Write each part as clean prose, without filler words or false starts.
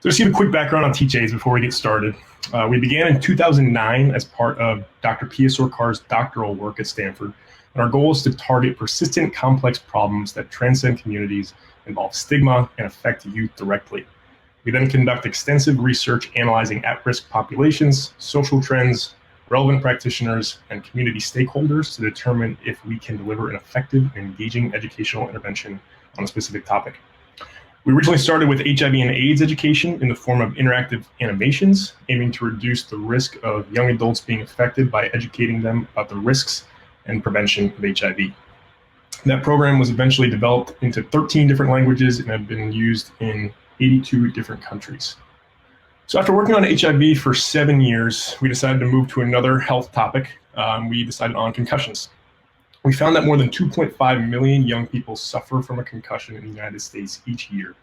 So just give a quick background on TeachAids before we get started. We began in 2009 as part of Dr. Pia Sorcar's doctoral work at Stanford. And our goal is to target persistent, complex problems that transcend communities, involve stigma, and affect youth directly. We then conduct extensive research analyzing at-risk populations, social trends, relevant practitioners, and community stakeholders to determine if we can deliver an effective and engaging educational intervention on a specific topic. We originally started with HIV and AIDS education in the form of interactive animations, aiming to reduce the risk of young adults being affected by educating them about the risks and prevention of HIV. That program was eventually developed into 13 different languages and have been used in 82 different countries. So after working on HIV for 7 years, we decided to move to another health topic. We decided on concussions. We found that more than 2.5 million young people suffer from a concussion in the United States each year.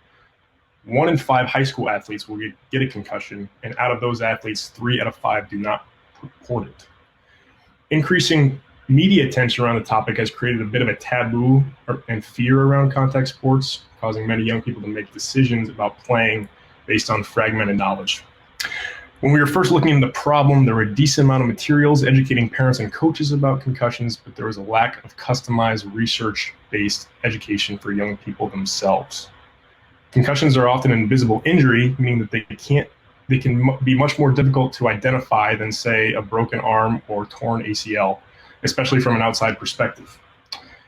1 in 5 high school athletes will get a concussion, and out of those athletes, 3 out of 5 do not report it. Increasing media attention around the topic has created a bit of a taboo and fear around contact sports, causing many young people to make decisions about playing based on fragmented knowledge. When we were first looking into the problem, there were a decent amount of materials educating parents and coaches about concussions, but there was a lack of customized research-based education for young people themselves. Concussions are often an invisible injury, meaning that they can be much more difficult to identify than, say, a broken arm or torn ACL, especially from an outside perspective.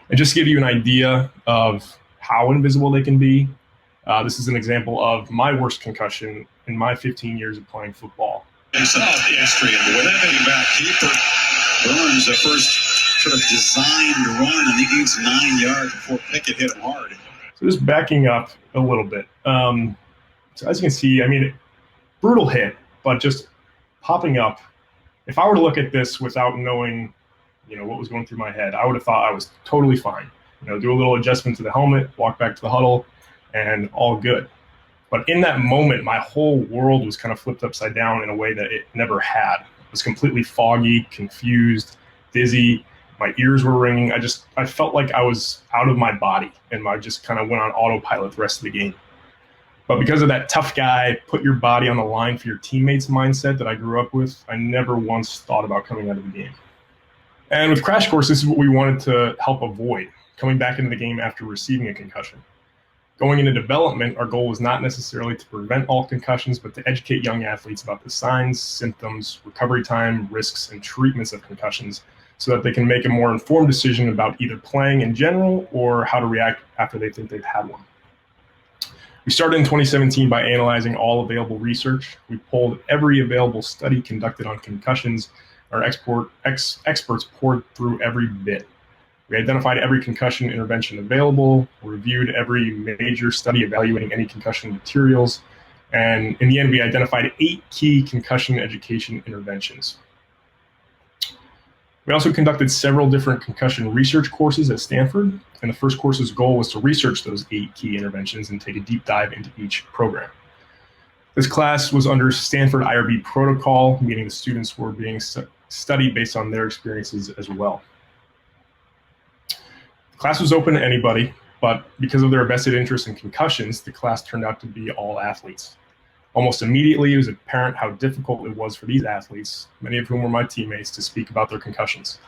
And just to give you an idea of how invisible they can be, this is an example of my worst concussion in my 15 years of playing football. It's an history, and with that back, keeper Burns the first sort of designed run, and he needs 9 yards before Pickett hit him hard. So just backing up a little bit. So as you can see, I mean, brutal hit, but just popping up. If I were to look at this without knowing, what was going through my head, I would have thought I was totally fine. Do a little adjustment to the helmet, walk back to the huddle, and all good. But in that moment, my whole world was kind of flipped upside down in a way that it never had. It was completely foggy, confused, dizzy. My ears were ringing. I felt like I was out of my body, and I just kind of went on autopilot the rest of the game. But because of that tough guy, put your body on the line for your teammates mindset that I grew up with, I never once thought about coming out of the game. And with Crash Course, this is what we wanted to help avoid, coming back into the game after receiving a concussion. Going into development, our goal was not necessarily to prevent all concussions, but to educate young athletes about the signs, symptoms, recovery time, risks, and treatments of concussions so that they can make a more informed decision about either playing in general or how to react after they think they've had one. We started in 2017 by analyzing all available research. We pulled every available study conducted on concussions. Our experts poured through every bit. We identified every concussion intervention available, reviewed every major study evaluating any concussion materials, and in the end, we identified 8 key concussion education interventions. We also conducted several different concussion research courses at Stanford, and the first course's goal was to research those 8 key interventions and take a deep dive into each program. This class was under Stanford IRB protocol, meaning the students were being studied based on their experiences as well. The class was open to anybody, but because of their vested interest in concussions, the class turned out to be all athletes. Almost immediately, it was apparent how difficult it was for these athletes, many of whom were my teammates, to speak about their concussions.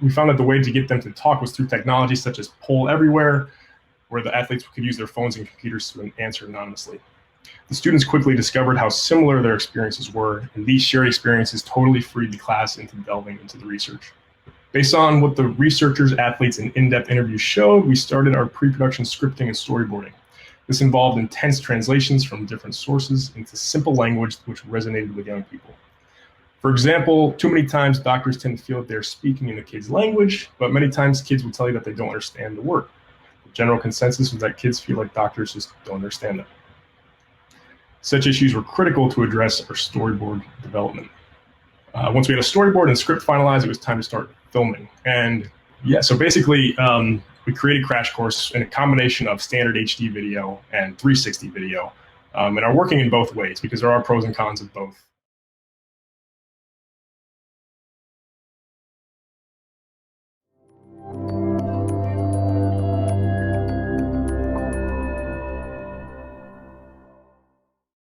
We found that the way to get them to talk was through technology such as Poll Everywhere, where the athletes could use their phones and computers to answer anonymously. The students quickly discovered how similar their experiences were, and these shared experiences totally freed the class into delving into the research. Based on what the researchers, athletes, and in-depth interviews showed, we started our pre-production scripting and storyboarding. This involved intense translations from different sources into simple language which resonated with young people. For example, too many times doctors tend to feel that they're speaking in the kids' language, but many times kids will tell you that they don't understand the word. The general consensus was that kids feel like doctors just don't understand them. Such issues were critical to address our storyboard development. Once we had a storyboard and script finalized, it was time to start filming. And yeah, so basically, we created Crash Course in a combination of standard HD video and 360 video, and are working in both ways because there are pros and cons of both.